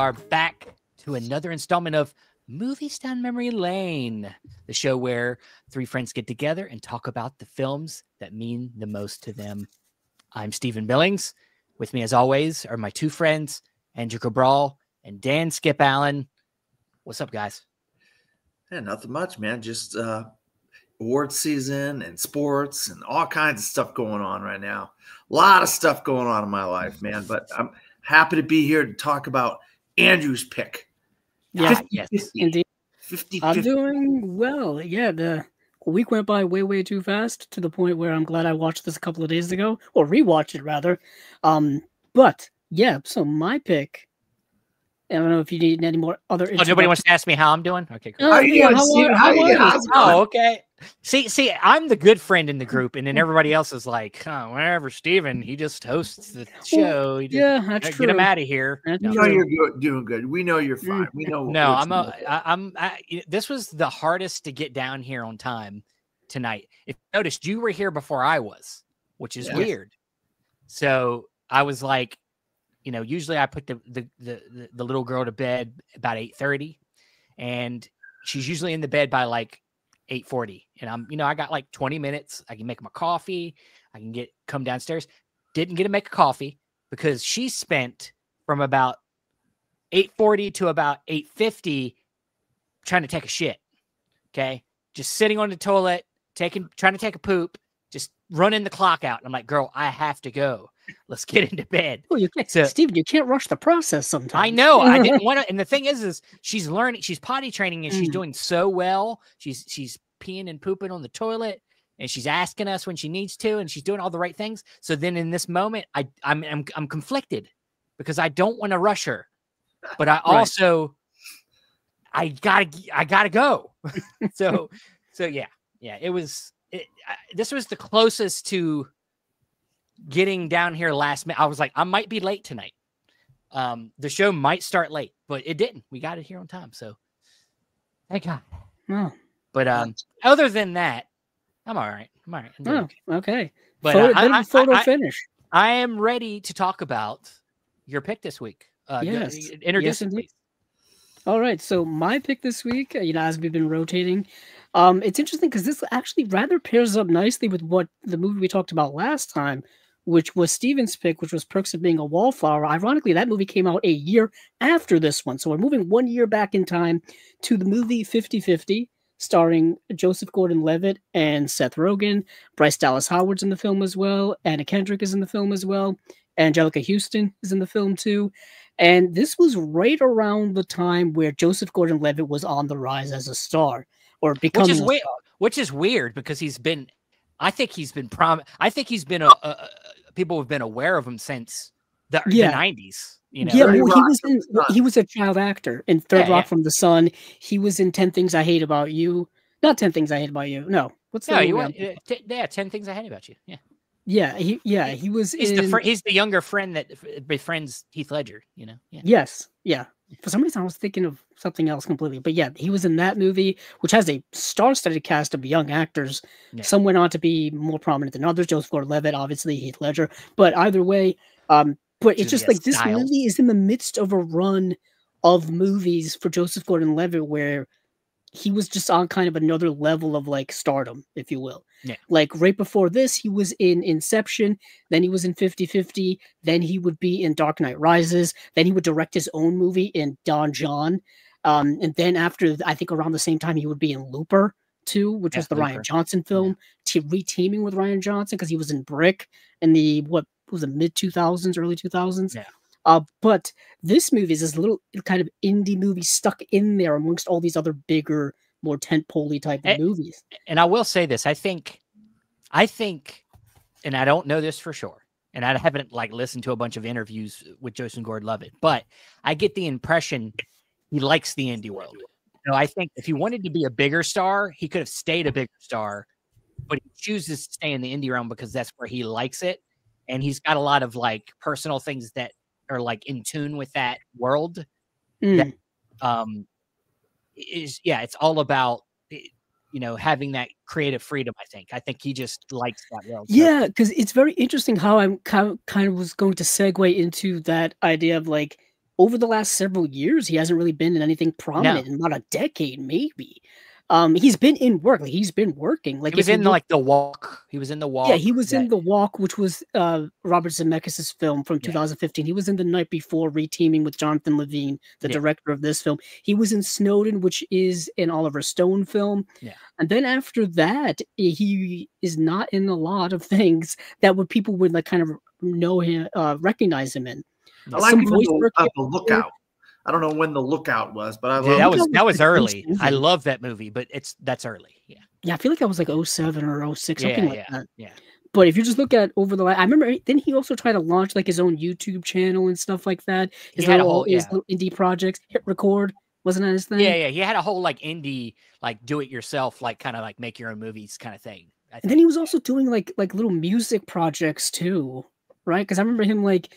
are back to another installment of Movies Down Memory Lane, the show where three friends get together and talk about the films that mean the most to them. I'm Stephen Billings. With me, as always, are my two friends, Andrew Cabral and Dan Skip Allen. What's up, guys? Yeah, nothing much, man. Just award season and sports and all kinds of stuff going on right now. A lot of stuff going on in my life, man. But I'm happy to be here to talk about Andrew's pick. Yeah, 50, yes, 50, indeed. 50, I'm 50. doing well. Yeah, the week went by way too fast to the point where I'm glad I watched this a couple of days ago, or rewatched it rather. But yeah, so my pick. I don't know if you need any more other. Oh, nobody wants to ask me how I'm doing? Okay, cool. How are you doing, Steven? How are you doing? Oh, okay. See, I'm the good friend in the group, and then everybody else is like, oh, whatever, Steven, he just hosts the show. He just, yeah, that's true. Get him out of here. That's We No, know true. you're doing good. We know you're fine. We know. No, this was the hardest to get down here on time tonight. If you noticed, you were here before I was, which is weird. So I was like, usually I put the little girl to bed about 8:30, and she's usually in the bed by like 8:40. And I got like 20 minutes. I can make my coffee. I can come downstairs. Didn't get to make a coffee because she spent from about 8:40 to about 8:50 trying to take a shit. Okay. Just sitting on the toilet, trying to take a poop, just running the clock out. And I'm like, girl, I have to go. Let's get into bed. Oh, you can't, Steven, you can't rush the process sometimes. I know. I didn't want to. And the thing is she's learning, she's potty training, and she's doing so well. She's peeing and pooping on the toilet, and she's asking us when she needs to, and she's doing all the right things. So then in this moment, I'm conflicted because I don't want to rush her, but I also I gotta go. so yeah. This was the closest to getting down here last minute. I was like, I might be late tonight. The show might start late, but it didn't. We got it here on time, so thank God. Oh. But other than that, I'm all right. Okay. But photo finish. I am ready to talk about your pick this week. Yes. Introduce it, please. All right. So my pick this week, as we've been rotating, it's interesting because this actually rather pairs up nicely with what the movie we talked about last time, which was Steven's pick, which was Perks of Being a Wallflower. Ironically, that movie came out a year after this one. So we're moving 1 year back in time to the movie 50-50, starring Joseph Gordon Lovett and Seth Rogen. Bryce Dallas Howard's in the film as well. Anna Kendrick is in the film as well. Angelica Houston is in the film too. And this was right around the time where Joseph Gordon Lovett was on the rise as a star, or becoming which is weird because I think he's been people have been aware of him since the 90s. Yeah, well, he was a child actor in Third Rock from the Sun. He was in 10 Things I Hate About You. Not 10 Things I Hate About You. No. What's that? No, 10 Things I Hate About You. Yeah. He was. He's the younger friend that befriends Heath Ledger. Yeah. Yes. Yeah. For some reason, I was thinking of something else completely. But yeah, he was in that movie, which has a star-studded cast of young actors. Yeah. Some went on to be more prominent than others. Joseph Gordon-Levitt, obviously, Heath Ledger. But either way, but it's just like this movie is in the midst of a run of movies for Joseph Gordon-Levitt where he was just on kind of another level of like stardom, if you will. Yeah. Like right before this, he was in Inception, then he was in 50-50, then he would be in Dark Knight Rises, then he would direct his own movie in Don John. And then after, I think around the same time, he would be in Looper too, which was the Rian Johnson film, re-teaming with Rian Johnson because he was in Brick in the, mid-2000s, early 2000s. Yeah. But this movie is this little kind of indie movie stuck in there amongst all these other bigger, more tentpole-y type of movies. And I will say this, I think, and I don't know this for sure, and I haven't listened to a bunch of interviews with Joseph Gordon-Levitt, but I get the impression he likes the indie world. I think if he wanted to be a bigger star, he could have stayed a bigger star, but he chooses to stay in the indie realm because that's where he likes it, and he's got a lot of personal things that are in tune with that world. That, it's all about having that creative freedom. I think he just likes that world. Yeah, because it's very interesting how I'm kind of was going to segue into that idea of over the last several years, he hasn't really been in anything prominent in about a decade, maybe. He's been in work, like he's been working. Like he was in like The Walk. He was in The Walk. Yeah, he was in The Walk, which was Robert Zemeckis' film from 2015. He was in The Night Before, reteaming with Jonathan Levine, the director of this film. He was in Snowden, which is an Oliver Stone film. Yeah. And then after that, he is not in a lot of things that would people would like kind of know him, recognize him in. I like The Lookout. I don't know when The Lookout was, but I love that was early. I love that movie, but that's early. Yeah. Yeah, I feel like that was like 07 or 06, something like that. Yeah. But if you just look at over the I remember then he also tried to launch like his own YouTube channel and stuff like that. His little indie projects, Hit Record, wasn't that his thing? Yeah. He had a whole like indie, like do it yourself, like kind of like make your own movies kind of thing. And then he was also doing like little music projects too, right? Because I remember him like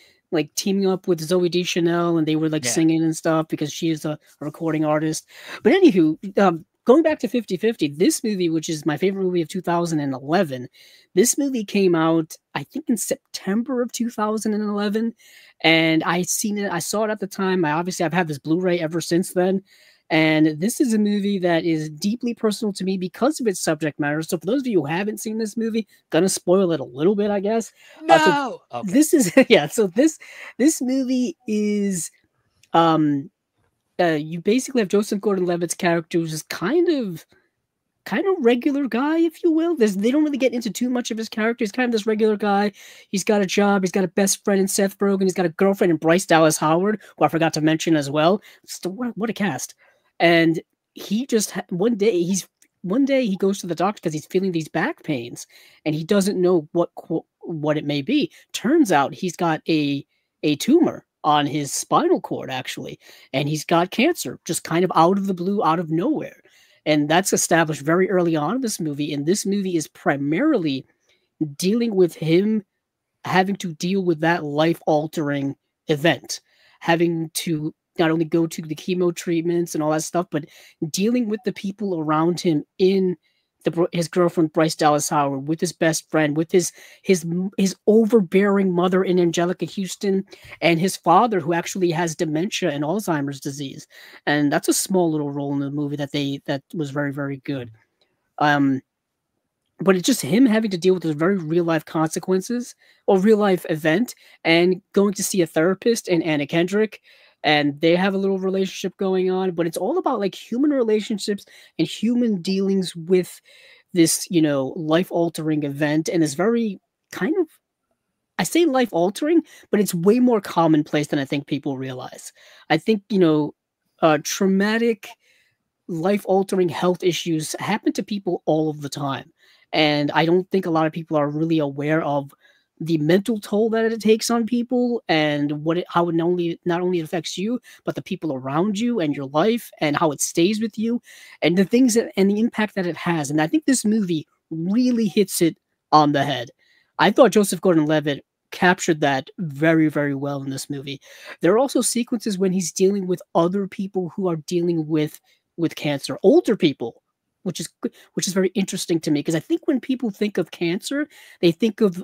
teaming up with Zoe Deschanel and they were like singing and stuff because she is a recording artist. But anywho, going back to 50-50, this movie, which is my favorite movie of 2011, this movie came out, I think, in September of 2011. And I saw it at the time. I've had this Blu-ray ever since then. And this is a movie that is deeply personal to me because of its subject matter. So for those of you who haven't seen this movie, gonna spoil it a little bit, I guess. No. This is So this movie is you basically have Joseph Gordon Levitt's character, who's just kind of regular guy, if you will. They don't really get into too much of his character. He's kind of this regular guy. He's got a job. He's got a best friend in Seth Rogen. He's got a girlfriend in Bryce Dallas Howard, who I forgot to mention as well. So what a cast! And he just one day he goes to the doctor because he's feeling these back pains, and he doesn't know what it may be. Turns out he's got a tumor on his spinal cord, actually, and he's got cancer, just kind of out of the blue, out of nowhere. And that's established very early on in this movie. And this movie is primarily dealing with him having to deal with that life-altering event, having to not only go to the chemo treatments and all that stuff, but dealing with the people around him in his girlfriend Bryce Dallas Howard, with his best friend, with his overbearing mother in Angelica Houston, and his father who actually has dementia and Alzheimer's disease. And that's a small little role in the movie that was very, very good. But it's just him having to deal with those very real life consequences or real life event, and going to see a therapist and Anna Kendrick. And they have a little relationship going on, but it's all about like human relationships and human dealings with this, life-altering event. And it's very kind of, I say life-altering, but it's way more commonplace than I think people realize. I think, traumatic, life-altering health issues happen to people all of the time. And I don't think a lot of people are really aware of the mental toll that it takes on people, and how it not only affects you, but the people around you and your life, and how it stays with you, and the things and the impact that it has. And I think this movie really hits it on the head. I thought Joseph Gordon-Levitt captured that very, very well in this movie. There are also sequences when he's dealing with other people who are dealing with cancer, older people, which is very interesting to me, because I think when people think of cancer, they think of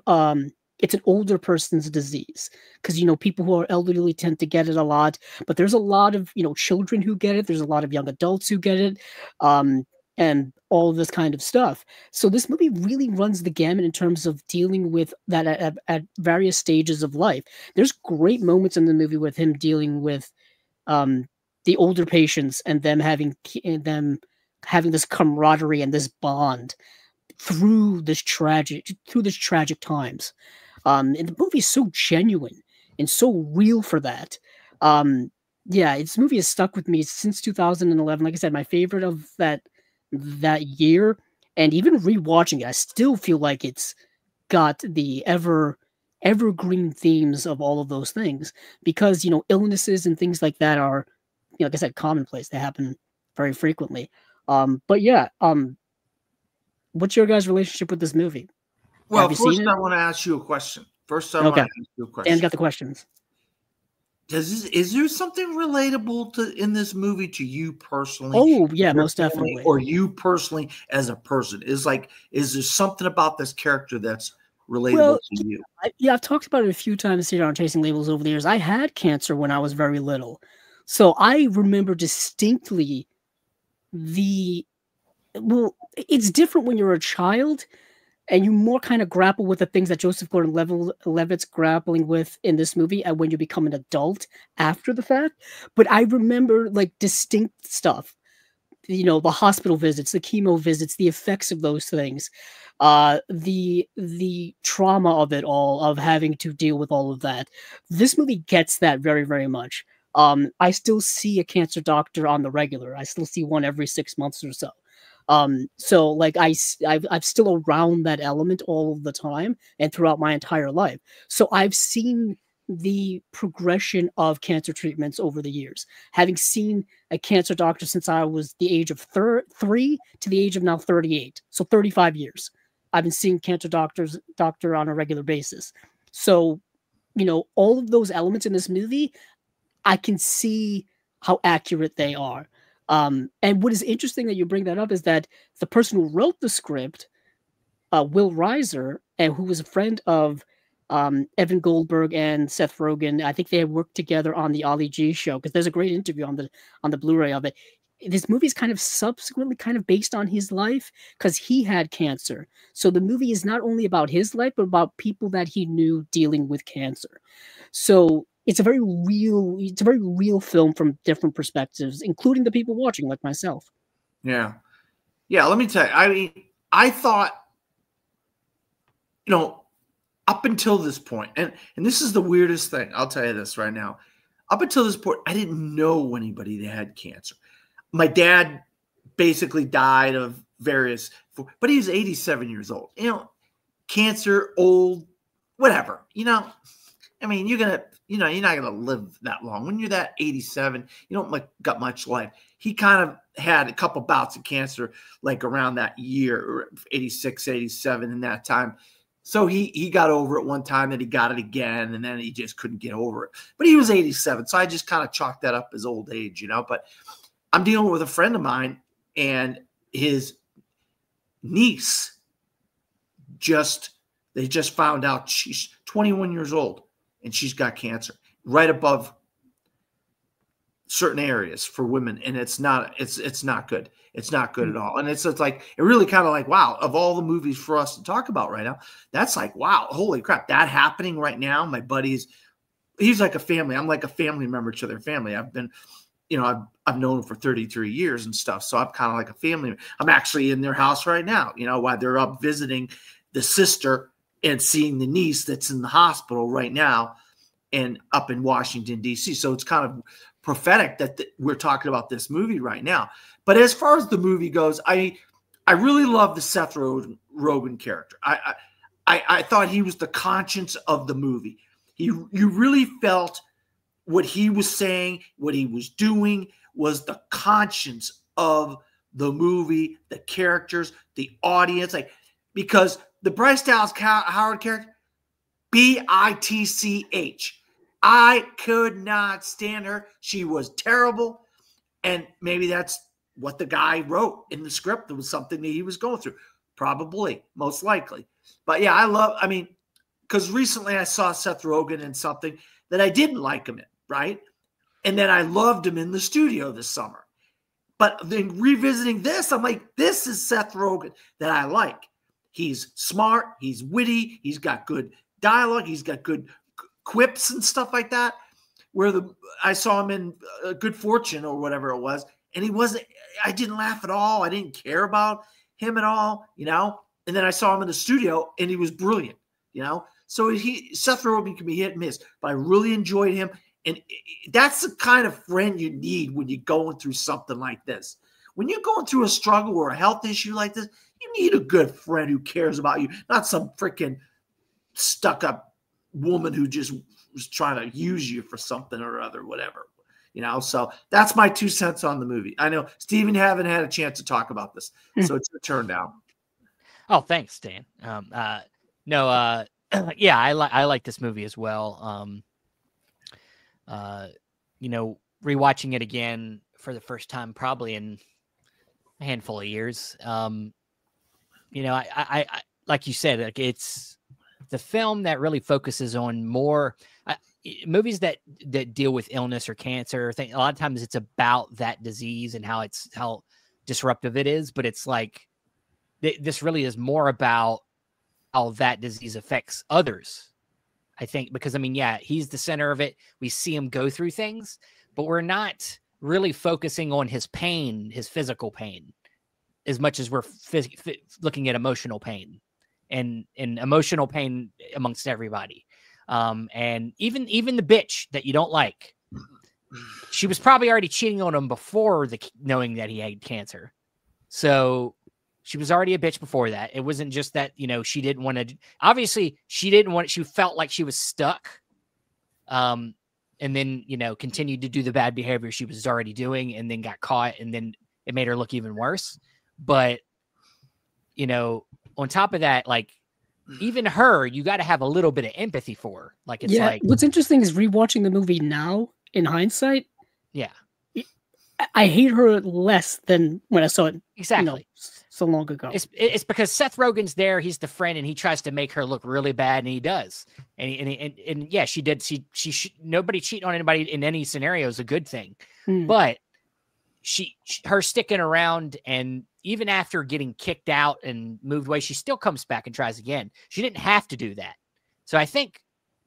it's an older person's disease, because, people who are elderly tend to get it a lot, but there's a lot of, children who get it. There's a lot of young adults who get it, and all of this kind of stuff. So this movie really runs the gamut in terms of dealing with that at various stages of life. There's great moments in the movie with him dealing with the older patients and them having this camaraderie and this bond through this tragic times. And the movie is so genuine and so real for that. This movie has stuck with me since 2011. Like I said, my favorite of that year, and even rewatching it, I still feel like it's got the evergreen themes of all of those things, because, illnesses and things like that are, like I said, commonplace. They happen very frequently. What's your guys' relationship with this movie? Well, first I want to ask you a question. Dan got the questions. Is there something relatable in this movie to you personally? Oh, yeah, most definitely. Or you personally as a person? Is there something about this character that's relatable to you? Yeah, I've talked about it a few times here on Chasing Labels over the years. I had cancer when I was very little. So I remember distinctly it's different when you're a child and you more kind of grapple with the things that Joseph Gordon Levitt's grappling with in this movie and when you become an adult after the fact. But I remember like distinct stuff, the hospital visits, the chemo visits, the effects of those things, the trauma of it all, of having to deal with all of that. This movie gets that very, very much. I still see a cancer doctor on the regular. I still see one every 6 months or so. So like I'm still around that element all of the time and throughout my entire life. So I've seen the progression of cancer treatments over the years, having seen a cancer doctor since I was the age of 3 to the age of now 38. So 35 years. I've been seeing doctor on a regular basis. So, all of those elements in this movie, I can see how accurate they are. And what is interesting that you bring that up is that the person who wrote the script, Will Reiser, and who was a friend of Evan Goldberg and Seth Rogen, I think they had worked together on the Ali G show, because there's a great interview on the Blu-ray of it. This movie is kind of subsequently kind of based on his life because he had cancer. So the movie is not only about his life, but about people that he knew dealing with cancer. So it's a very real film from different perspectives, including the people watching, like myself. Yeah. Yeah. Let me tell you, I mean, I thought, up until this point, and this is the weirdest thing, I'll tell you this right now. Up until this point, I didn't know anybody that had cancer. My dad basically died of various, but he was 87 years old. Cancer, old, whatever. I mean, you're not gonna live that long. When you're that 87, you don't got much life. He kind of had a couple bouts of cancer, like around that year, 86, 87, in that time. So he got over it one time, then he got it again, and then he just couldn't get over it. But he was 87, so I just kind of chalked that up as old age, But I'm dealing with a friend of mine, and his niece they just found out she's 21 years old, and she's got cancer right above certain areas for women, and it's not good. It's not good at all. And it's like, it really kind of like, wow, of all the movies for us to talk about right now, that's like, wow, holy crap, that happening right now. My buddies, he's like a family. I'm like a family member to their family. I've been, I've known them for 33 years and stuff. So I'm kind of like a family. I'm actually in their house right now, while they're up visiting the sister and seeing the niece that's in the hospital right now and up in Washington, D.C. So it's kind of prophetic that we're talking about this movie right now. But as far as the movie goes, I really love the Seth Rogen character. I thought he was the conscience of the movie. You really felt what he was saying, what he was doing was the conscience of the movie, the characters, the audience. Because the Bryce Dallas Howard character, B-I-T-C-H. I could not stand her. She was terrible. And maybe that's what the guy wrote in the script. It was something that he was going through. Probably, most likely. But yeah, because recently I saw Seth Rogen in something that I didn't like him in, right? And then I loved him in the studio this summer. But then revisiting this, I'm like, this is Seth Rogen that I like. He's smart. He's witty. He's got good dialogue. He's got good quips and stuff like that. I saw him in Good Fortune or whatever it was, and I didn't laugh at all. I didn't care about him at all, And then I saw him in the studio, and he was brilliant, So Seth Rogen can be hit and miss, but I really enjoyed him. And that's the kind of friend you need when you're going through something like this. When you're going through a struggle or a health issue like this, you need a good friend who cares about you, not some freaking stuck-up woman who just was trying to use you for something or other, whatever. So that's my 2 cents on the movie. I know Steven haven't had a chance to talk about this, so it's your turn now. Oh, thanks, Dan. Yeah, I like this movie as well. Rewatching it again for the first time, probably in a handful of years. I like you said, like the film that really focuses on more movies that deal with illness or cancer. A lot of times it's about that disease and how disruptive it is, but it's like this really is more about how that disease affects others. I think because he's the center of it. We see him go through things, but we're not really focusing on his pain, his physical pain, as much as we're looking at emotional pain and emotional pain amongst everybody. And even the bitch that you don't like, she was probably already cheating on him before knowing that he had cancer. So she was already a bitch before that. It wasn't just that, she didn't want to, obviously she didn't want, she felt like she was stuck. And then, continued to do the bad behavior she was already doing and then got caught and then it made her look even worse. But, on top of that, like even her, you got to have a little bit of empathy for her. Like, it's like, what's interesting is rewatching the movie now in hindsight. Yeah. I hate her less than when I saw it. Exactly. So long ago. It's because Seth Rogen's there. He's the friend, and he tries to make her look really bad, and he does. And yeah, she did. Nobody cheating on anybody in any scenario is a good thing, but her sticking around, and even after getting kicked out and moved away, she still comes back and tries again. She didn't have to do that. So I think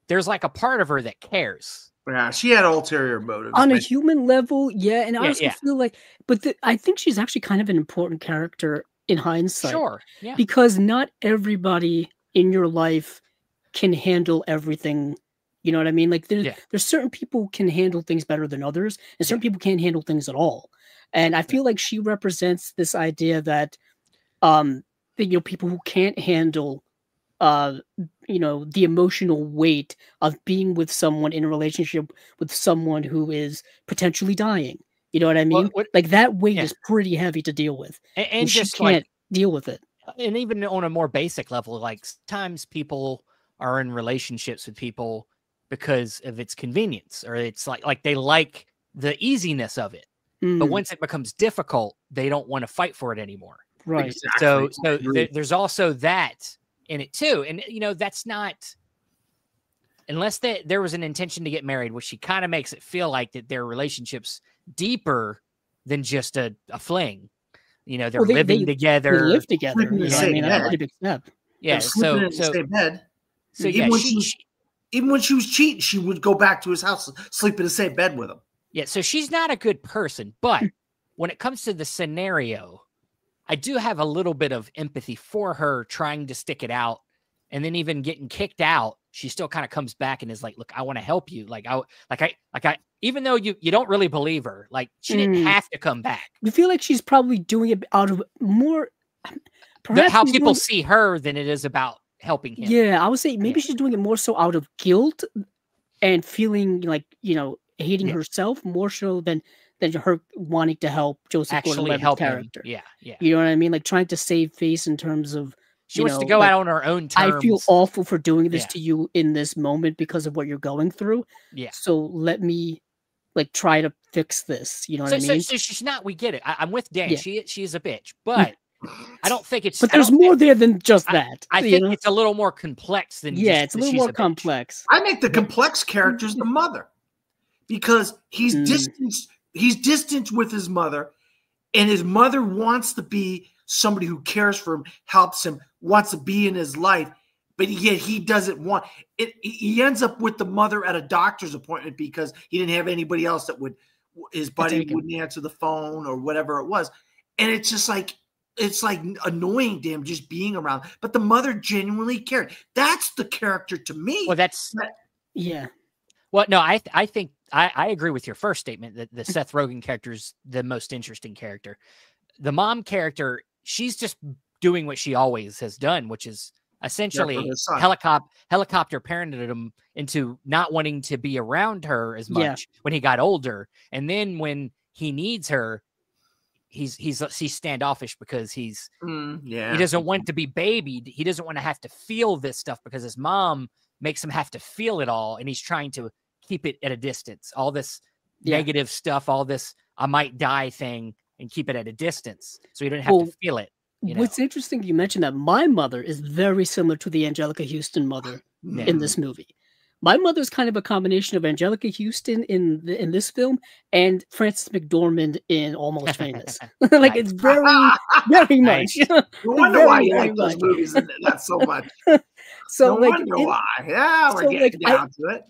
there's like a part of her that cares. Yeah, she had ulterior motives on a human level. Yeah, and I also feel like, but I think she's actually kind of an important character in hindsight. Sure, yeah, because not everybody in your life can handle everything. You know what I mean? Like there's certain people who can handle things better than others, and certain people can't handle things at all. And I feel like she represents this idea that, people who can't handle the emotional weight of being with someone in a relationship with someone who is potentially dying. You know what I mean? Like that weight is pretty heavy to deal with. And she can't deal with it. And even on a more basic level, like sometimes people are in relationships with people because of its convenience, or it's like they like the easiness of it. But once it becomes difficult, they don't want to fight for it anymore. Right. Exactly. So there's also that in it too. And, that's not, unless there was an intention to get married, which she kind of makes it feel like that their relationship's deeper than just a fling. They're living together. They live together. That's a pretty big step. Yeah. So even when she was cheating, she would go back to his house, sleep in the same bed with him. Yeah. So she's not a good person, but when it comes to the scenario, I do have a little bit of empathy for her trying to stick it out, and then even getting kicked out, she still kind of comes back and is like, "Look, I want to help you." Even though you don't really believe her, like she didn't have to come back. You feel like she's probably doing it out of more, perhaps how people see her than it is about helping him. Yeah, I would say maybe she's doing it more so out of guilt and feeling like hating herself more so than her wanting to help Joseph Gordon Levitt's character. Yeah. You know what I mean? Like trying to save face in terms of she wants to go out on her own terms. I feel awful for doing this to you in this moment because of what you're going through. Yeah. So let me try to fix this. You know what I mean? So she's not. We get it. I'm with Dan. Yeah. She is a bitch, but I don't think it's. But there's more there than just that. I think it's a little more complex than. Yeah, it's a little more complex. I make the complex character is the mother, because he's distanced. He's distant with his mother, and his mother wants to be somebody who cares for him, helps him, wants to be in his life, but yet he doesn't want it. He ends up with the mother at a doctor's appointment because he didn't have anybody else that his buddy wouldn't answer the phone or whatever it was. And it's just like, it's like annoying to him just being around, but the mother genuinely cared. That's the character to me. Well, yeah. Well, no, I think I agree with your first statement that the Seth Rogen character is the most interesting character. The mom character, she's just doing what she always has done, which is essentially helicopter parented him into not wanting to be around her as much when he got older. And then when he needs her, he's standoffish because he doesn't want to be babied. He doesn't want to have to feel this stuff because his mom makes him have to feel it all, and he's trying to keep it at a distance. All this negative stuff, all this I might die thing, and keep it at a distance so you don't have to feel it. What's interesting, you mentioned that my mother is very similar to the Angelica Houston mother in this movie. My mother's kind of a combination of Angelica Houston in this film and Frances McDormand in Almost Famous. Like it's very, very much. No wonder why you like those movies and not so much. So no wonder why. Yeah, we're getting down to it.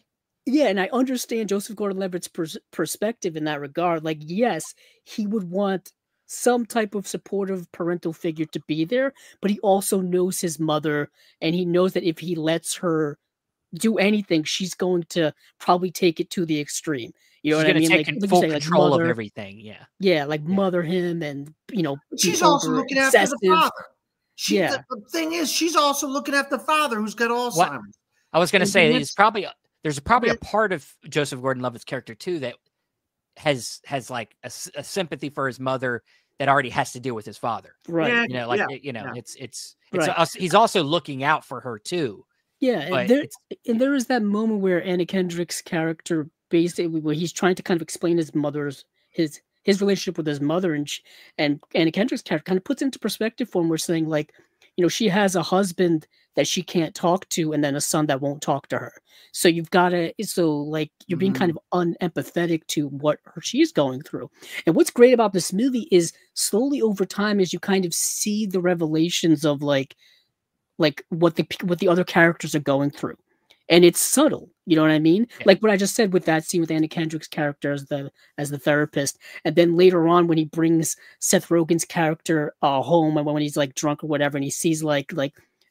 Yeah, and I understand Joseph Gordon-Levitt's perspective in that regard. Like, yes, he would want some type of supportive parental figure to be there, but he also knows his mother, and he knows that if he lets her do anything, she's going to probably take it to the extreme. You know what I mean? Take full control of everything. Yeah. Yeah, like mother him, and she's also looking after the father. The thing is, she's also looking at the father who's got Alzheimer's. I was going to say there's probably a part of Joseph Gordon-Levitt's character too that has like a sympathy for his mother that already has to deal with his father. Right. It's he's also looking out for her too. Yeah, and there is that moment where Anna Kendrick's character, basically, where he's trying to kind of explain his relationship with his mother, and Anna Kendrick's character kind of puts into perspective for him. We're saying, like, she has a husband that she can't talk to, and then a son that won't talk to her. So you're being kind of unempathetic to what she's going through. And what's great about this movie is slowly over time, as you kind of see the revelations of like what the other characters are going through, and it's subtle. You know what I mean? Yeah. Like what I just said with that scene with Anna Kendrick's character as the therapist, and then later on when he brings Seth Rogen's character home, and when he's like drunk or whatever, and he sees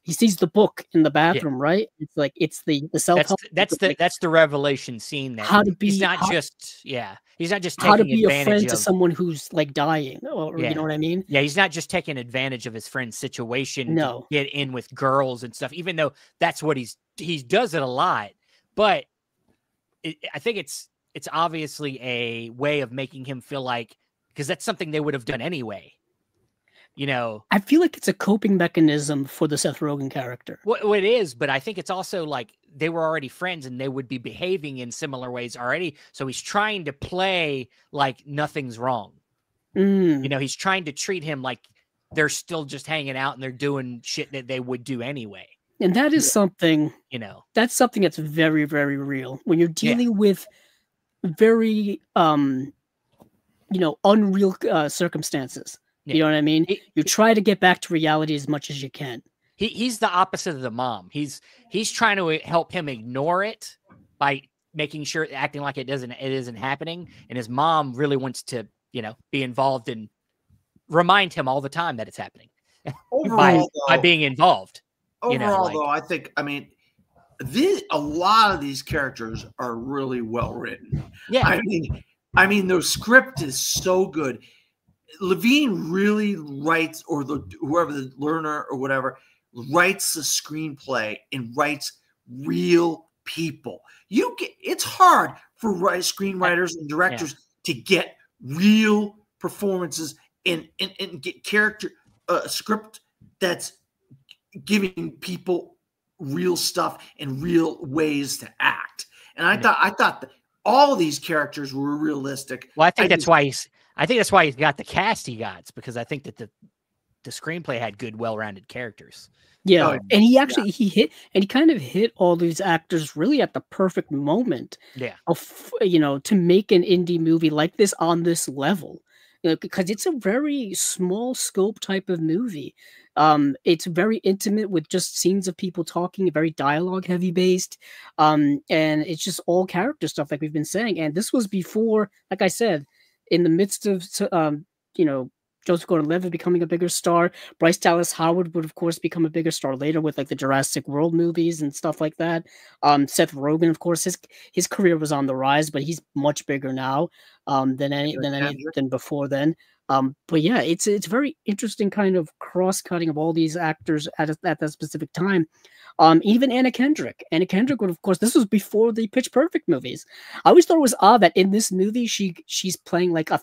he sees the book in the bathroom, right? It's like it's the self-help. That's the revelation scene. That he's not just taking how to be advantage a friend of to someone who's like dying, or you know what I mean? Yeah, he's not just taking advantage of his friend's situation to get in with girls and stuff. Even though that's what he does it a lot, but I think it's obviously a way of making him feel like, because that's something they would have done anyway. I feel like it's a coping mechanism for the Seth Rogen character. Well, it is, but I think it's also like they were already friends and they would be behaving in similar ways already. So he's trying to play like nothing's wrong. He's trying to treat him like they're still just hanging out and they're doing shit that they would do anyway. And that is something, that's something that's very, very real. When you're dealing with very, unreal circumstances. You know what I mean? You try to get back to reality as much as you can. He's the opposite of the mom. He's trying to help him ignore it by making sure, acting like it isn't happening. And his mom really wants to, be involved and remind him all the time that it's happening by being involved. Overall, though, I think, a lot of these characters are really well written. Yeah. I mean, the script is so good. Levine really writes, or whoever the learner or whatever writes the screenplay and writes real people. It's hard for screenwriters and directors to get real performances and get character script that's giving people real stuff and real ways to act. And I thought that all of these characters were realistic. Well, I think that's why he's got the cast he got, because I think that the screenplay had good, well-rounded characters. Yeah, and he kind of hit all these actors really at the perfect moment. Yeah, of to make an indie movie like this on this level, because it's a very small scope type of movie. It's very intimate with just scenes of people talking, very dialogue heavy based, and it's just all character stuff, like we've been saying. And this was before, like I said, in the midst of Joseph Gordon-Levitt becoming a bigger star. Bryce Dallas Howard would, of course, become a bigger star later with like the Jurassic World movies and stuff like that. Seth Rogen, of course, his career was on the rise, but he's much bigger now than before then. But yeah, it's very interesting kind of cross-cutting of all these actors at that specific time. Even Anna Kendrick would, of course, this was before the Pitch Perfect movies. I always thought it was odd that in this movie she's playing like a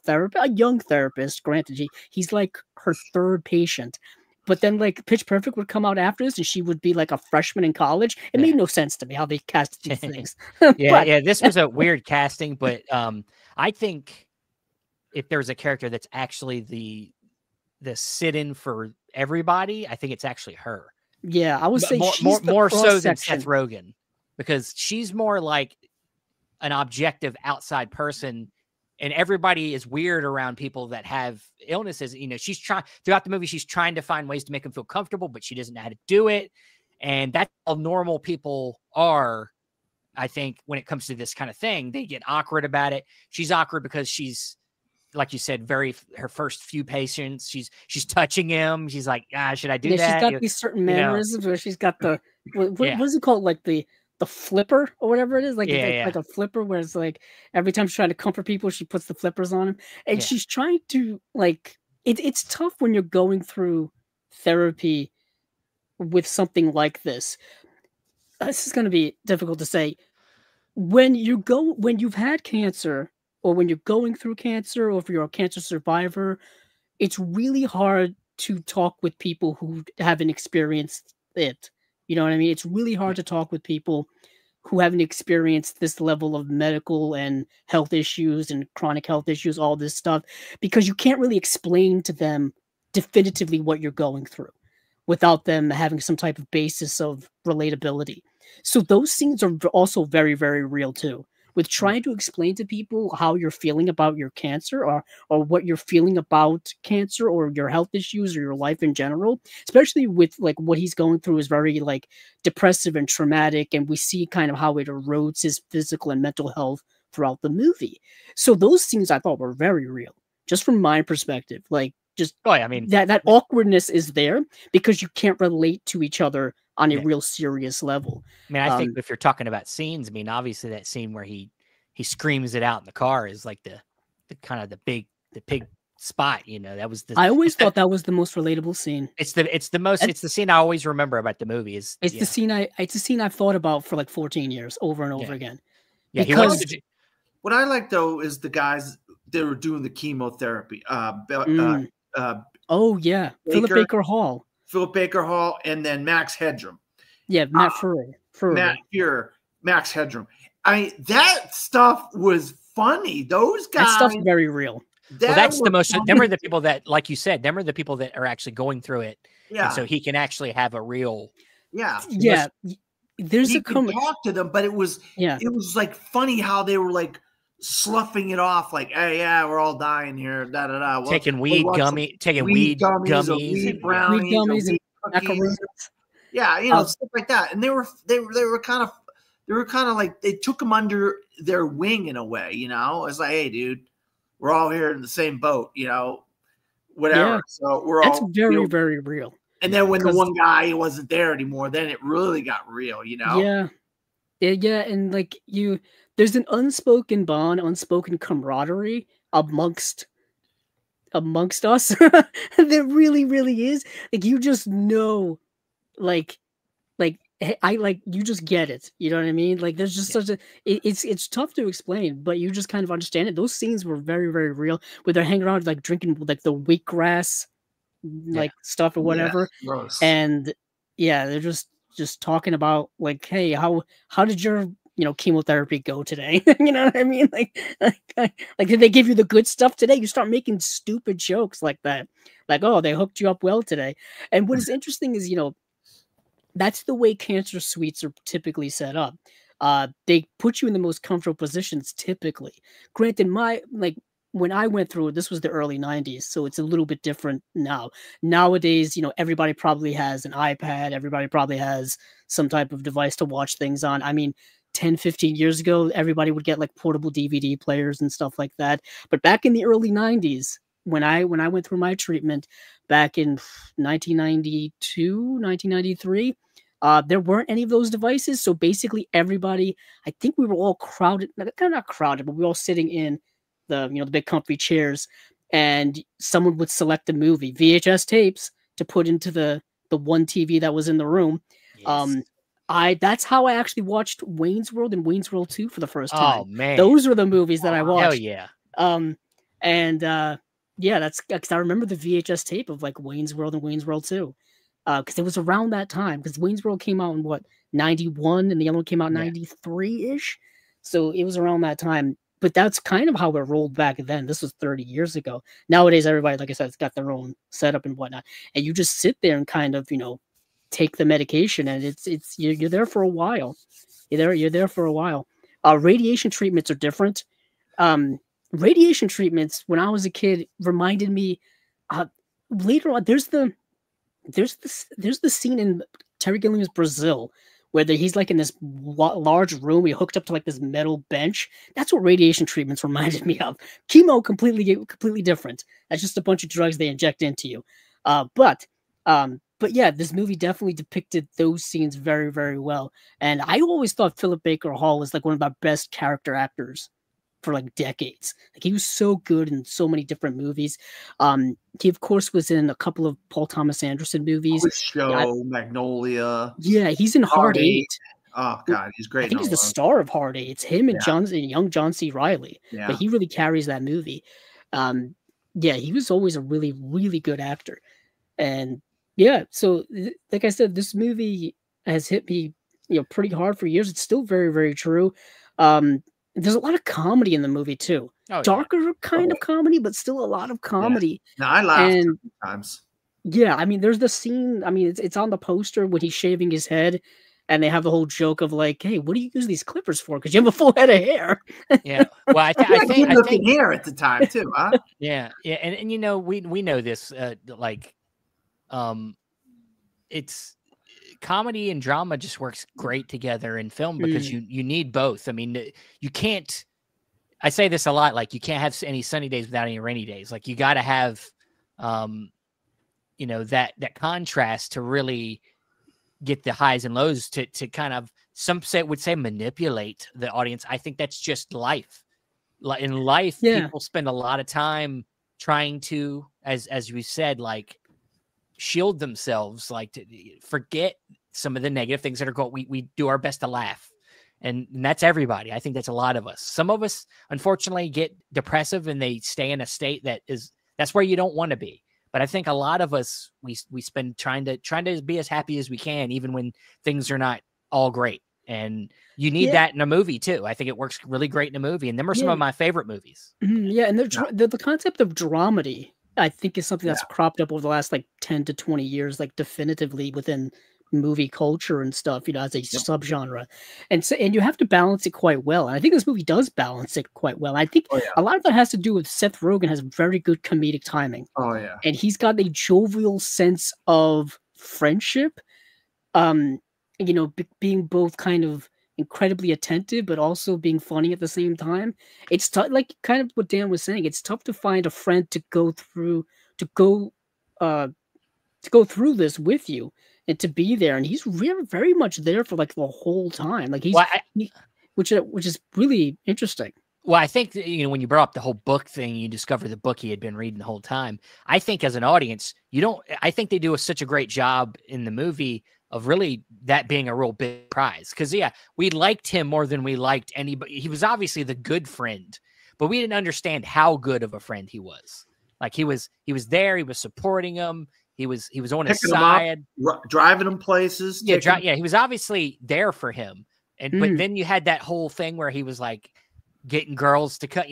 young therapist. Granted, he's like her third patient, but then like Pitch Perfect would come out after this, and she would be like a freshman in college. It made no sense to me how they cast these things. This was a weird casting, but I think if there's a character that's actually the sit-in for everybody, I think it's actually her. Yeah, I would say more so than Seth Rogen, because she's more like an objective outside person, and everybody is weird around people that have illnesses. You know, she's trying throughout the movie, she's trying to find ways to make them feel comfortable, but she doesn't know how to do it. And that's how normal people are. I think when it comes to this kind of thing, they get awkward about it. She's awkward because she's, like you said, her first few patients, she's touching him. She's like, should I do that? She's got these certain mannerisms where she's got the, what is it called? Like the flipper or whatever it is. Like, like a flipper where it's like, every time she's trying to comfort people, she puts the flippers on them. And she's trying to like, it's tough when you're going through therapy with something like this. This is going to be difficult to say. When you've had cancer, or when you're going through cancer, or if you're a cancer survivor, it's really hard to talk with people who haven't experienced it. You know what I mean? It's really hard to talk with people who haven't experienced this level of medical and health issues and chronic health issues, all this stuff, because you can't really explain to them definitively what you're going through without them having some type of basis of relatability. So those scenes are also very, very real too. With trying to explain to people how you're feeling about your cancer, or what you're feeling about cancer or your health issues or your life in general, especially with like what he's going through is very like depressive and traumatic. And we see kind of how it erodes his physical and mental health throughout the movie. So those scenes I thought were very real, just from my perspective. Like, I mean, that awkwardness is there because you can't relate to each other on a real serious level. I mean, I think if you're talking about scenes, I mean, obviously that scene where he screams it out in the car is like the kind of the big spot, you know. That was I always thought that was the most relatable scene. It's the scene I always remember about the movie. It's the scene I've thought about for like 14 years over and over again. Yeah, because what I like though is the guys that were doing the chemotherapy. Philip Baker Hall, and then Max Headroom. Yeah, Matt Fuhrer. Max Headroom. That stuff was funny. Those guys. That stuff's very real. That's the most. Them are the people that, like you said, them are the people that are actually going through it. Yeah. And so he can actually have a real. Yeah. Yeah. There's he could talk to them, but it was like funny how they were like sloughing it off, like, hey, yeah, we're all dying here, da da da. Taking weed gummies, weed gummies, and macaroons. Yeah, you know, stuff like that. And they were kind of like, they took them under their wing in a way, you know. It's like, hey, dude, we're all here in the same boat, you know, whatever. Yeah. So we're That's all very, very real. And then when the one guy wasn't there anymore, then it really got real, you know. Yeah, and like there's an unspoken bond, unspoken camaraderie amongst us. There really, really is. Like, you just know, like you just get it. You know what I mean? Like, there's just such a it's tough to explain, but you just kind of understand it. Those scenes were very, very real, where they're hanging around like drinking like the wheatgrass like stuff or whatever. And they're just talking about like, hey, how did your chemotherapy go today? You know what I mean? Like did they give you the good stuff today? You start making stupid jokes like that, like, oh, they hooked you up well today. And what is interesting is, that's the way cancer suites are typically set up. They put you in the most comfortable positions typically. Granted, when I went through it, this was the early 90s, so it's a little bit different now. Nowadays, everybody probably has an iPad. Everybody probably has some type of device to watch things on. I mean, 10, 15 years ago, everybody would get like portable DVD players and stuff like that. But back in the early 90s, when I went through my treatment back in 1992, 1993, there weren't any of those devices. So basically everybody, I think we were all crowded, kind of not crowded, but we were all sitting in the big comfy chairs, and someone would select a movie, VHS tapes, to put into the one TV that was in the room. Yes. That's how I actually watched Wayne's World and Wayne's World 2 for the first time. Oh man, those were the movies that I watched. Hell yeah. That's because I remember the VHS tape of like Wayne's World and Wayne's World 2, because it was around that time, because Wayne's World came out in 91, and the other one came out 93-ish. So it was around that time. but that's kind of how it rolled back then. This was 30 years ago. Nowadays, everybody, like I said, has got their own setup and whatnot, and you just sit there and kind of, take the medication, and you're there for a while. You're there for a while. Radiation treatments are different. Radiation treatments, when I was a kid, reminded me. Later on, there's the scene in Terry Gilliam's Brazil where he's like in this large room. He hooked up to like this metal bench. That's what radiation treatments reminded me of. Chemo, completely different. That's just a bunch of drugs they inject into you. But yeah, this movie definitely depicted those scenes very, very well. And I always thought Philip Baker Hall was like one of our best character actors for like decades. Like he was so good in so many different movies. He of course was in a couple of Paul Thomas Anderson movies. Magnolia. Yeah, he's in Hard Eight. Oh God, he's great. I think he's the star of Hard Eight. It's him and young John C. Reilly. Yeah. But he really carries that movie. Yeah, he was always a really, really good actor. And yeah, so like I said, this movie has hit me, pretty hard for years. It's still very, very true. There's a lot of comedy in the movie too. Darker kind of comedy, but still a lot of comedy. Yeah. Now I laughed sometimes. Yeah, I mean, there's the scene. I mean, it's on the poster when he's shaving his head, and they have the whole joke of like, "Hey, what do you use these clippers for? Because you have a full head of hair." Yeah, well, I think looking hair at the time too, huh? Yeah, and we know this. It's comedy and drama just works great together in film because you need both. I mean, you can't. I say this a lot. Like, you can't have any sunny days without any rainy days. Like, you got to have, that contrast to really get the highs and lows to kind of, would say manipulate the audience. I think that's just life. In life, people spend a lot of time trying to, as we said, like, shield themselves, like, to forget some of the negative things that are going. We do our best to laugh, and that's everybody. I think that's a lot of us. Some of us, unfortunately, get depressive and they stay in a state that's where you don't want to be. But I think a lot of us, we spend trying to be as happy as we can, even when things are not all great. And you need that in a movie too. I think it works really great in a movie, and them are some of my favorite movies. Yeah, and the concept of dramedy, I think, is something that's cropped up over the last like 10 to 20 years, like definitively within movie culture and stuff, as a subgenre. And you have to balance it quite well. And I think this movie does balance it quite well. I think a lot of that has to do with Seth Rogen has very good comedic timing. Oh yeah. And he's got a jovial sense of friendship. Being both kind of incredibly attentive, but also being funny at the same time. It's tough, like kind of what Dan was saying. It's tough to find a friend to go through this with you and to be there. And he's very much there for like the whole time. Like which is really interesting. Well, I think when you brought up the whole book thing, you discover the book he had been reading the whole time. I think as an audience, I think they do such a great job in the movie of really that being a real big prize. Because we liked him more than we liked anybody. He was obviously the good friend, but we didn't understand how good of a friend he was. Like, he was there, he was supporting him, he was on his side, driving him places. He was obviously there for him. And but then you had that whole thing where he was like getting girls to cut,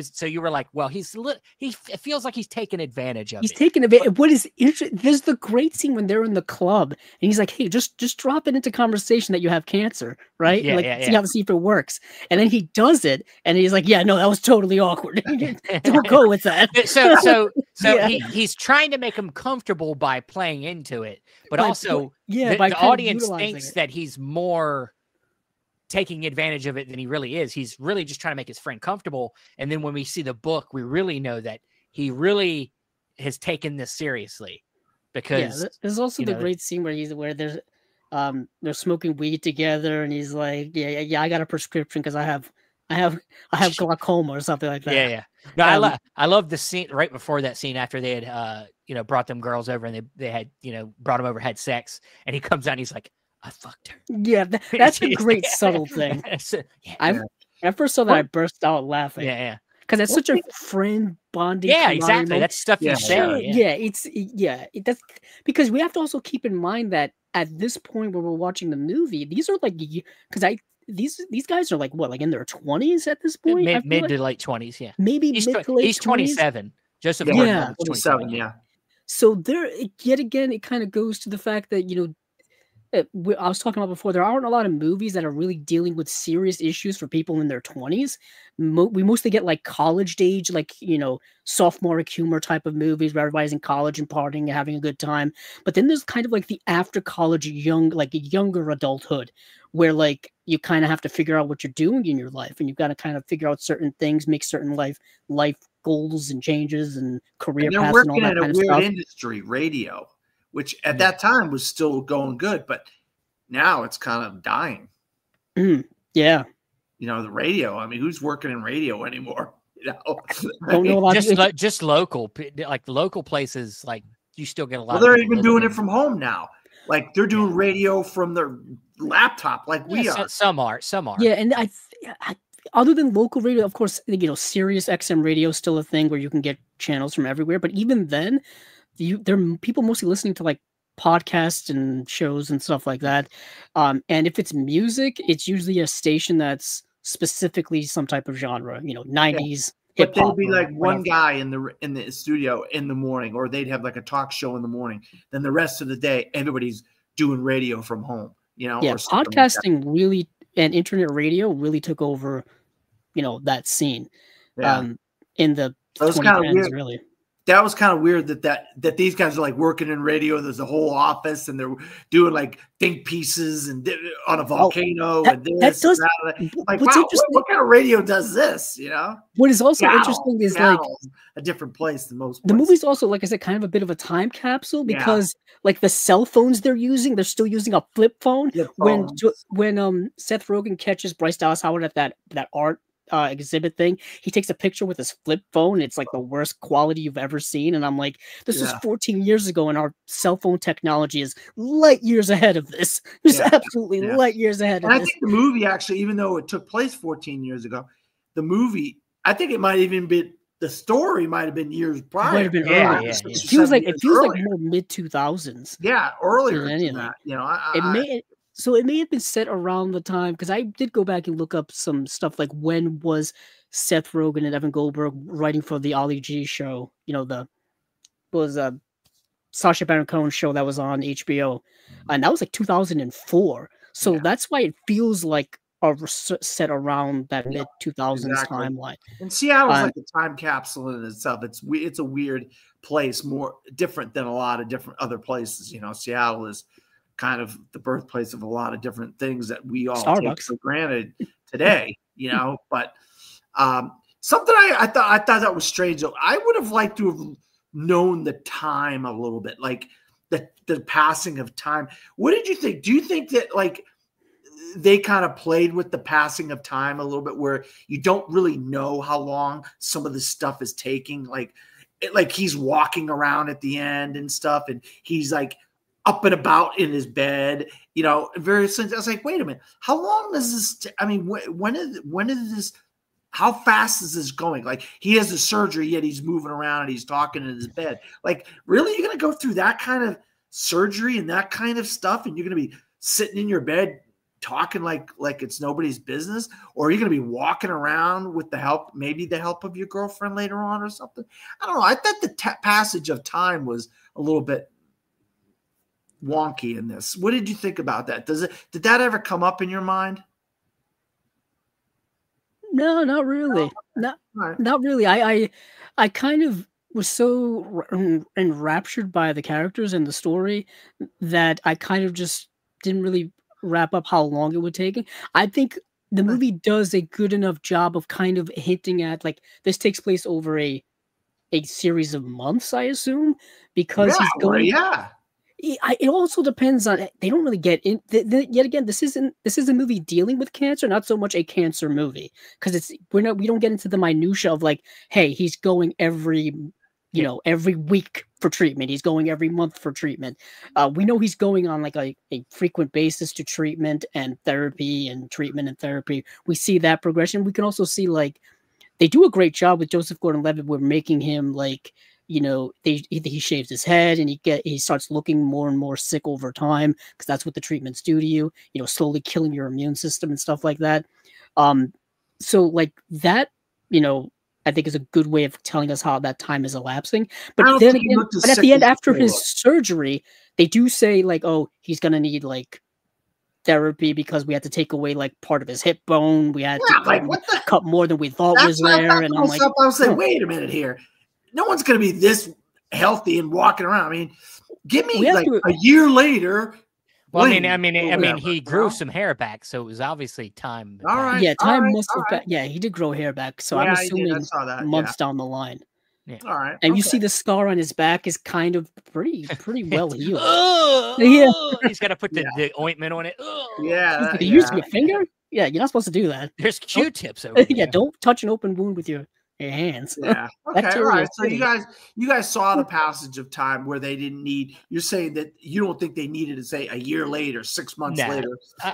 so you were like, well, it feels like he's taking advantage of it. He's taking advantage. What is interesting, there's the great scene when they're in the club and he's like, hey, just drop it into conversation that you have cancer, right? See if it works. And then he does it and he's like, yeah, no, that was totally awkward. Don't go with that. So he's trying to make him comfortable by playing into it, but also the audience thinks that he's more taking advantage of it than he really is. He's really just trying to make his friend comfortable. And then when we see the book, we really know that he really has taken this seriously, because there's also the great scene where they're smoking weed together and he's like, yeah, I got a prescription because I have glaucoma or something like that. Yeah. No, I love the scene right before that scene after they had, brought them girls over and they had, brought them over, had sex, and he comes out and he's like, I fucked her. Yeah, that's a great subtle thing. When I first saw that, I burst out laughing. Yeah. Because it's such a friend bonding. Yeah, exactly. Moment. That's stuff you say. That's because we have to also keep in mind that at this point where we're watching the movie, these are like, because these guys are like what, like in their 20s at this point? Mid to late 20s, yeah. Maybe he's mid to late he's 27. Joseph Yeah, Gordon Lovett, 27, yeah. So there, yet again, it kind of goes to the fact that, you know, I was talking about before, there aren't a lot of movies that are really dealing with serious issues for people in their 20s. We mostly get like college age, like, you know, sophomoric humor type of movies where everybody's in college and partying and having a good time. But then there's kind of like the after college younger adulthood, where like you kind of have to figure out what you're doing in your life, and you've got to kind of figure out certain things, make certain life goals and changes and career and paths and all that kind of stuff. They're working in a weird industry, radio, which at that time was still going good, but now it's kind of dying. Yeah. You know, the radio. I mean, who's working in radio anymore? You know, don't know about just local, like local places. Like you still get a lot. Well, they're even doing it from home now. Like they're doing radio from their laptop, like we are. Some are. Yeah, and I other than local radio, of course, you know, Sirius XM radio is still a thing where you can get channels from everywhere. But even then, there are people mostly listening to like podcasts and shows and stuff like that. And if it's music, it's usually a station that's specifically some type of genre, you know, 90s. But there'll be like one guy in the studio in the morning, or they'd have like a talk show in the morning. Then the rest of the day, everybody's doing radio from home, you know. Yeah, podcasting really and internet radio really took over, you know, that scene. Yeah. In the 2010s, really. That was kind of weird that these guys are like working in radio. There's a whole office and they're doing like think pieces and on a volcano and this. And that. Like, wow, what kind of radio does this? You know. What is also interesting is like a different place than most. The movie's also, like I said, kind of a bit of a time capsule because like the cell phones they're still using a flip phone. When Seth Rogen catches Bryce Dallas Howard at that art exhibit thing, he takes a picture with his flip phone. It's like the worst quality you've ever seen, and I'm like, this was 14 years ago, and our cell phone technology is light years ahead of this. It's absolutely light years ahead of this. I think the movie actually, even though it took place 14 years ago, the movie, I think it might even be, the story might have been years prior. It might have been earlier. It feels like more mid 2000s. Yeah, earlier than that. You know, So it may have been set around the time, because I did go back and look up some stuff like when was Seth Rogen and Evan Goldberg writing for the Ali G show? You know, Sacha Baron Cohen show that was on HBO, and that was like 2004. So that's why it feels like set around that mid 2000s timeline. And Seattle's like a time capsule in itself. It's a weird place, more different than a lot of different other places. You know, Seattle is kind of the birthplace of a lot of different things that we all take for granted today, you know. But something I thought that was strange, though. I would have liked to have known the time a little bit, like the passing of time. What did you think? Do you think that like they kind of played with the passing of time a little bit, where you don't really know how long some of this stuff is taking? Like he's walking around at the end and stuff, and he's like up and about in his bed, you know, various things. I was like, wait a minute, how long does this? I mean, when is this? How fast is this going? Like he has a surgery, yet he's moving around and he's talking in his bed. Like, really, you're gonna go through that kind of surgery and that kind of stuff, and you're gonna be sitting in your bed talking like it's nobody's business, or are you gonna be walking around with maybe the help of your girlfriend later on or something? I don't know. I thought the passage of time was a little bit wonky in this. What did you think about that? Did that ever come up in your mind? No, not really. Not really. I kind of was so enraptured by the characters and the story that I kind of just didn't really wrap up how long it would take. I think the movie does a good enough job of kind of hinting at, like, this takes place over a series of months, I assume, because he's going. It also depends on. They don't really get in. Yet again, this is a movie dealing with cancer, not so much a cancer movie, because we don't get into the minutia of like, hey, he's going every week for treatment. He's going every month for treatment. We know he's going on like a frequent basis to treatment and therapy and treatment and therapy. We see that progression. We can also see like they do a great job with Joseph Gordon Lovett. We're making him like you know, he shaves his head and he starts looking more and more sick over time because that's what the treatments do to you, you know, slowly killing your immune system and stuff like that. So like that, you know, I think is a good way of telling us how that time is elapsing. But then again, but at the end, after his surgery, they do say like, oh, he's gonna need like therapy because we had to take away like part of his hip bone. We had to cut more than we thought was there. And I'm like, I was like, wait a minute here. No one's gonna be this healthy and walking around. I mean, give me like a year later. Well, I mean, he grew some hair back, so it was obviously time. All right, yeah, time must have. Right. Yeah, he did grow hair back, so I'm assuming months down the line. Yeah. All right, and you see the scar on his back is kind of pretty well healed. Yeah, he's got to put the ointment on it. Yeah, you use your finger. Yeah, you're not supposed to do that. There's Q-tips over there. Yeah, don't touch an open wound with your hands. Yeah. Okay. All right. So you guys saw the passage of time where they didn't need. You're saying that you don't think they needed to say a year later, 6 months later,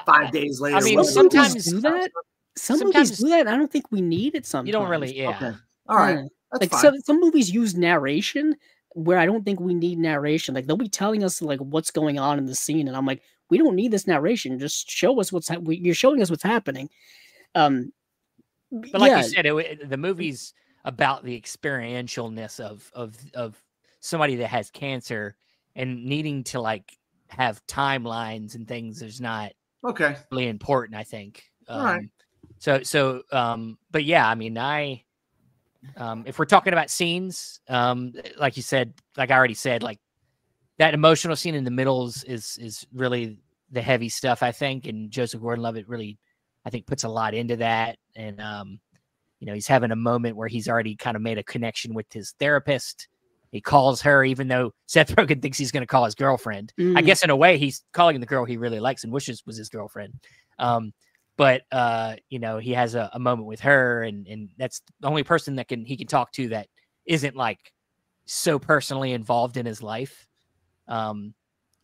5 days later. I mean, sometimes do that. Some movies do that. I don't think we need it. Sometimes you don't really. Yeah. Okay. All right. That's like some movies use narration where I don't think we need narration. Like they'll be telling us like what's going on in the scene, and I'm like, we don't need this narration. Just show us you're showing us what's happening. But like you said, the movie's about the experientialness of somebody that has cancer and needing to like have timelines and things is not really important, I think. All right. But yeah, I mean, if we're talking about scenes, like you said, like I already said, like that emotional scene in the middle is really the heavy stuff, I think. And Joseph Gordon Lovett really, I think, puts a lot into that. And, you know, he's having a moment where he's already kind of made a connection with his therapist. He calls her, even though Seth Rogen thinks he's going to call his girlfriend. I guess in a way he's calling the girl he really likes and wishes was his girlfriend. But you know, he has a moment with her, and that's the only person that he can talk to that isn't like so personally involved in his life. Yeah,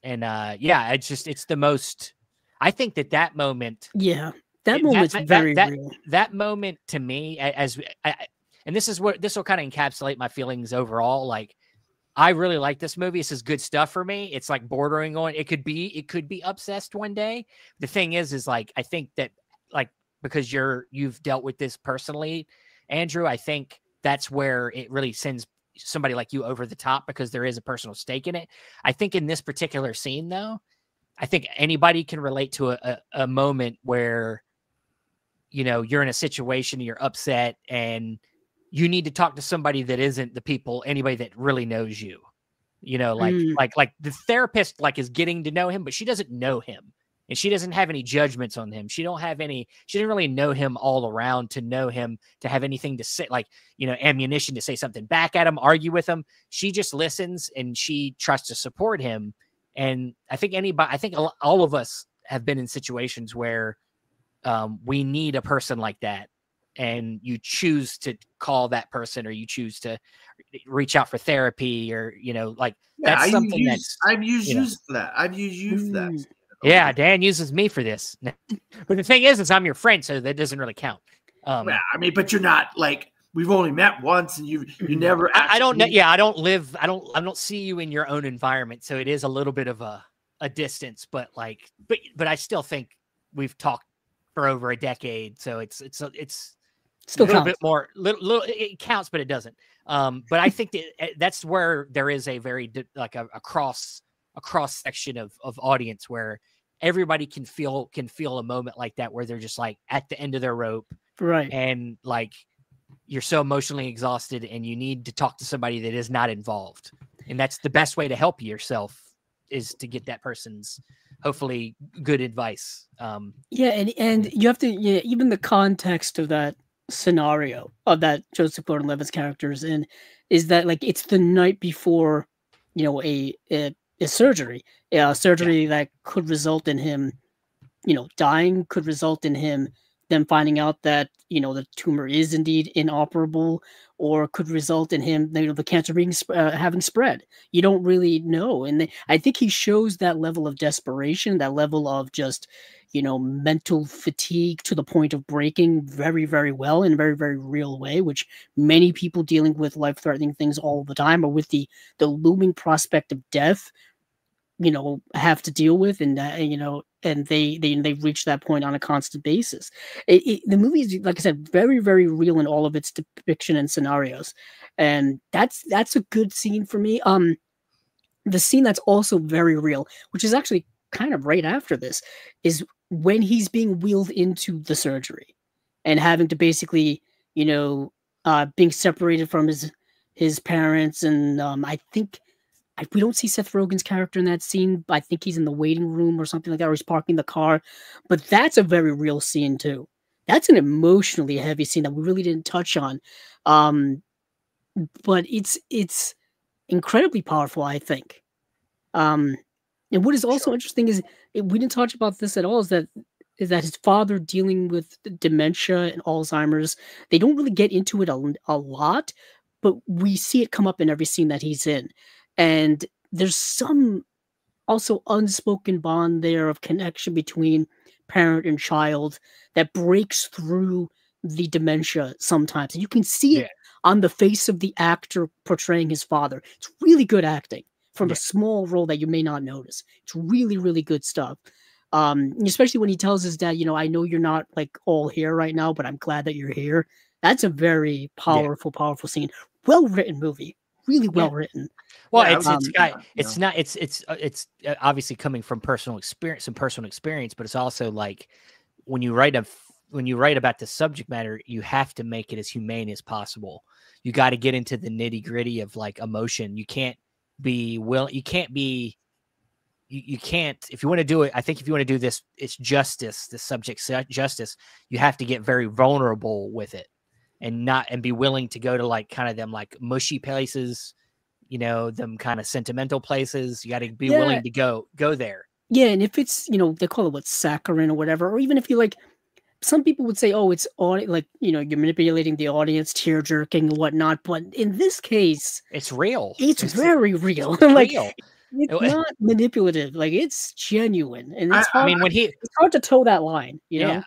it's the most. I think that moment. Yeah, that moment's very real. That moment to me, and this will kind of encapsulate my feelings overall. Like, I really like this movie. This is good stuff for me. It's like bordering on. It could be obsessed one day. The thing is like, I think that like, because you've dealt with this personally, Andrew, I think that's where it really sends somebody like you over the top, because there is a personal stake in it. I think in this particular scene though, I think anybody can relate to a moment where, you know, you're in a situation, you're upset, and you need to talk to somebody that isn't anybody that really knows you, you know, like the therapist, like, is getting to know him, but she doesn't know him and she doesn't have any judgments on him. She didn't really know him all around to know him, to have anything to say, like, you know, ammunition to say something back at him, argue with him. She just listens and she tries to support him. And I think all of us have been in situations where we need a person like that. And you choose to call that person, or you choose to reach out for therapy, or, you know, like, that's something I've used you for that. I've used you for that. Yeah, Dan uses me for this. But the thing is I'm your friend, so that doesn't really count. Yeah, I mean, but you're not like, we've only met once, and you never. I don't know. Yeah, I don't see you in your own environment, so it is a little bit of a distance. But like, but I still think we've talked for over a decade, so it's still a little bit more. Little it counts, but it doesn't. But I think that's where there is a very like a cross section of audience where everybody can feel a moment like that, where they're just like at the end of their rope, right? And like, you're so emotionally exhausted and you need to talk to somebody that is not involved. And that's the best way to help yourself, is to get that person's hopefully good advice. Yeah. And you have to, even the context of that scenario of that Joseph Gordon-Levitt's characters in is that, like, it's the night before, you know, a surgery, that could result in him, you know, dying, could result in him them finding out that, you know, the tumor is indeed inoperable, or could result in him, you know, the cancer being having spread. You don't really know. And I think he shows that level of desperation, that level of just, you know, mental fatigue to the point of breaking very, very well in a very, very real way, which many people dealing with life-threatening things all the time, or with the looming prospect of death, you know, have to deal with. And you know, and they reach that point on a constant basis. The movie is, like I said, very, very real in all of its depiction and scenarios, and that's a good scene for me. The scene that's also very real, which is actually kind of right after this, is when he's being wheeled into the surgery and having to basically, you know, being separated from his parents. And I think we don't see Seth Rogen's character in that scene, but I think he's in the waiting room or something like that, or he's parking the car. But that's a very real scene too. That's an emotionally heavy scene that we really didn't touch on. But it's incredibly powerful, I think. And what is also interesting is, we didn't talk about this at all, is that his father dealing with dementia and Alzheimer's. They don't really get into it a lot, but we see it come up in every scene that he's in. And there's some also unspoken bond there of connection between parent and child that breaks through the dementia sometimes. And you can see it on the face of the actor portraying his father. It's really good acting from a small role that you may not notice. It's really, really good stuff. Especially when he tells his dad, you know, I know you're not like all here right now, but I'm glad that you're here. That's a very powerful, powerful scene. Well-written movie. Really well written. Well, it's obviously coming from personal experience, but it's also like when you write about the subject matter, you have to make it as humane as possible. You got to get into the nitty gritty of like emotion. You can't, if you want to do it, I think if you want to do this, it's justice, the subject's justice, you have to get very vulnerable with it and be willing to go to like kind of them like mushy places, you know, them kind of sentimental places. You got to be willing to go there. Yeah. And if it's, you know, they call it saccharine or whatever, or even if you like, some people would say, oh, it's like, you know, you're manipulating the audience, tear jerking and whatnot. But in this case, it's real. It's very real. It's like, real. It's not manipulative. Like, it's genuine. And it's hard, it's hard to toe that line, you know?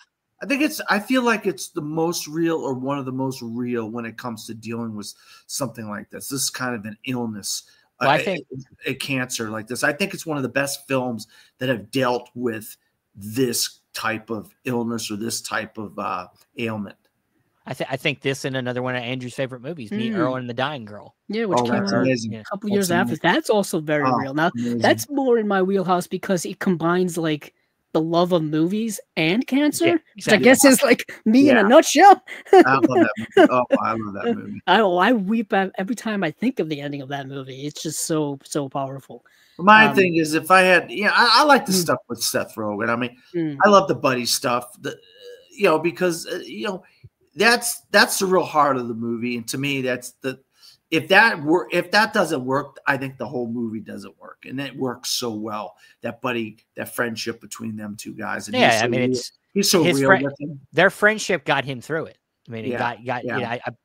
I feel like it's the most real, or one of the most real, when it comes to dealing with something like this. This is kind of an illness. Well, I think a cancer like this. I think it's one of the best films that have dealt with this type of illness or this type of ailment. I think this and another one of Andrew's favorite movies, Me, Earl, and the Dying Girl. Yeah, which came out a couple years after. That's also very real. Now, that's more in my wheelhouse because it combines like the love of movies and cancer, which I guess is like me in a nutshell. I love that movie. Oh, I love that movie. I weep every time I think of the ending of that movie. It's just so powerful. My thing is, if I had, I like the stuff with Seth Rogen. I mean, I love the buddy stuff, because that's the real heart of the movie. And to me, that's if that doesn't work, I think the whole movie doesn't work. And it works so well, that friendship between them two guys. And he's so real with him. Their friendship got him through it. I mean,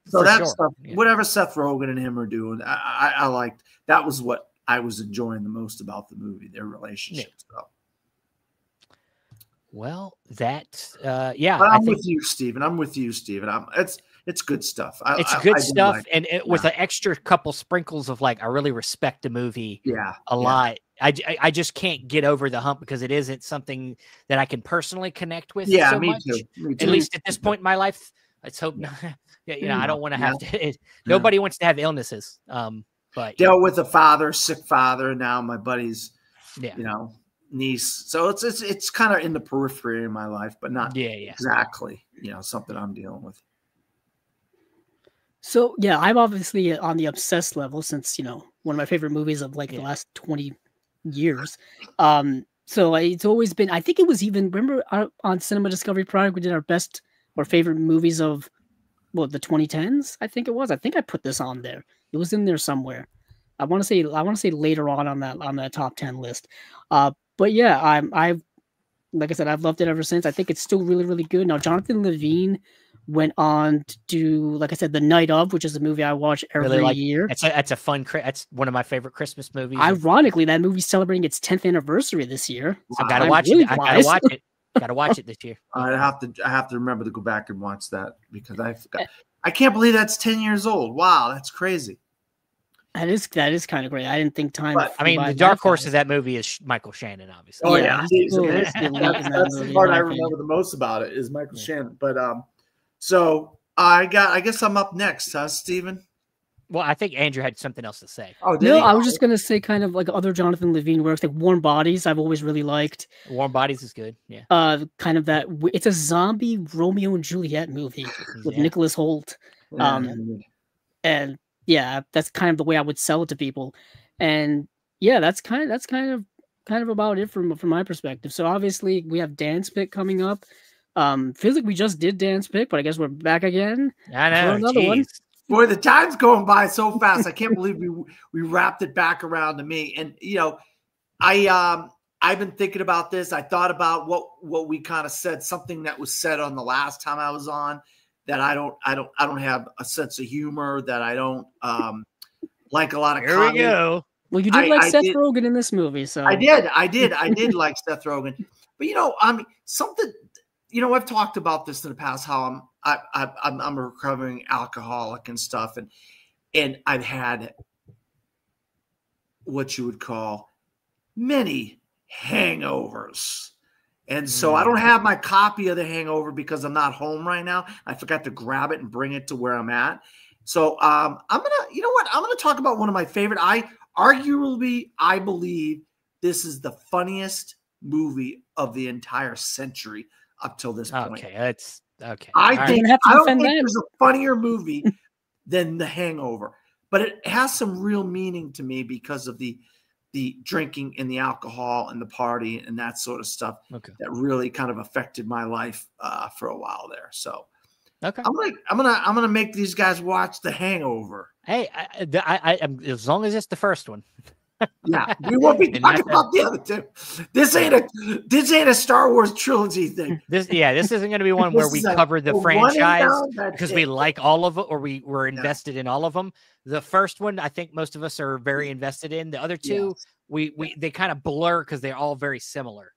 so that stuff, whatever Seth Rogen and him are doing, I liked. That was what I was enjoying the most about the movie, their relationship. So. Well, that, I'm with you, Steven. It's good stuff. It's good stuff. And with an extra couple sprinkles of like, I really respect the movie a lot. I just can't get over the hump because it isn't something that I can personally connect with. So me much. Too. At least at this point in my life, let's hope not. I don't want to have to, nobody wants to have illnesses. But dealt with a sick father, and now my buddy's, niece. So it's kind of in the periphery of my life, but not exactly, something I'm dealing with. So I'm obviously on the obsessed level since, one of my favorite movies of like the last 20 years. So it's always been, I think it was even, remember on Cinema Discovery Project, we did our best or favorite movies of the 2010s, I think it was. I think I put this on there. It was in there somewhere. I want to say later on that top 10 list. But yeah, I've like I said, I've loved it ever since. I think it's still really, really good. Now, Jonathan Levine went on to do, like I said, The Night Of, which is a movie I watch every year. That's a fun. That's one of my favorite Christmas movies. Ironically, that movie's celebrating its 10th anniversary this year. So I gotta watch it. I gotta watch it. Gotta watch it this year. I have to remember to go back and watch that because I forgot. I can't believe that's 10 years old. Wow, that's crazy. That is kind of great. I didn't think time. But, I mean, the dark horse of that movie is Michael Shannon, obviously. Oh yeah, that's the part I remember the most about it is Michael Shannon. But so I guess I'm up next, huh, Steven? Well, I think Andrew had something else to say. Oh, no, I was just gonna say kind of like other Jonathan Levine works, like Warm Bodies. I've always really liked. Warm Bodies is good. Yeah. Kind of that. It's a zombie Romeo and Juliet movie with Nicholas Hoult. And yeah, that's kind of the way I would sell it to people. And yeah, that's kind of about it from my perspective. So obviously we have Dan's pick coming up. Feels like we just did Dan's pick, but I guess we're back again. I know. For another one. Boy, the time's going by so fast. I can't believe we wrapped it back around to me. And you know, I've been thinking about this. I thought about what we kind of said, something that was said on the last time I was on, that I don't have a sense of humor, that I don't like a lot of Here we go. Well, you did like Seth Rogen in this movie, so I did like Seth Rogen. But you know, something, you know, I've talked about this in the past, how I'm a recovering alcoholic and stuff, and I've had what you would call many hangovers. And so I don't have my copy of The Hangover because I'm not home right now. I forgot to grab it and bring it to where I'm at. So I'm you know what? I'm gonna talk about one of my favorite. I believe this is the funniest movie of the entire century up till this point. Okay, that's okay. I don't think there's a funnier movie than The Hangover, but it has some real meaning to me because of the drinking and the alcohol and the party and that sort of stuff that really kind of affected my life for a while there. So I'm gonna make these guys watch The Hangover. Hey, I as long as it's the first one. Yeah, we won't be talking about the other two. This ain't a Star Wars trilogy thing. This isn't going to be one where we cover the franchise because we like all of it or we're invested in all of them. The first one, I think most of us are very invested in. The other two, they kind of blur because they're all very similar.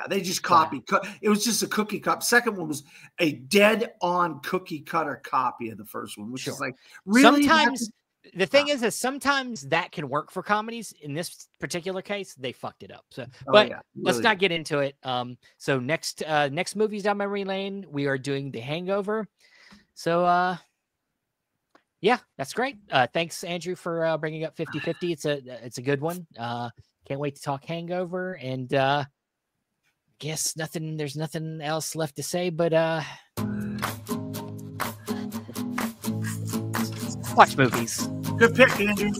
They just copied. It was just a cookie cup. Second one was a dead-on cookie cutter copy of the first one, which is like really. Sometimes the thing is sometimes that can work for comedies. In this particular case, they fucked it up. So, let's not get into it. So next movies down memory lane, we are doing The Hangover. So, yeah, that's great. Thanks, Andrew, for bringing up 50-50. It's a good one. Can't wait to talk Hangover, and guess there's nothing else left to say, but watch movies. Good pick, Andrew.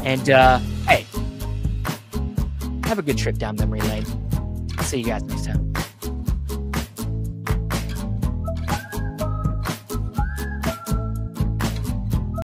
And hey, have a good trip down memory lane. I'll see you guys next time.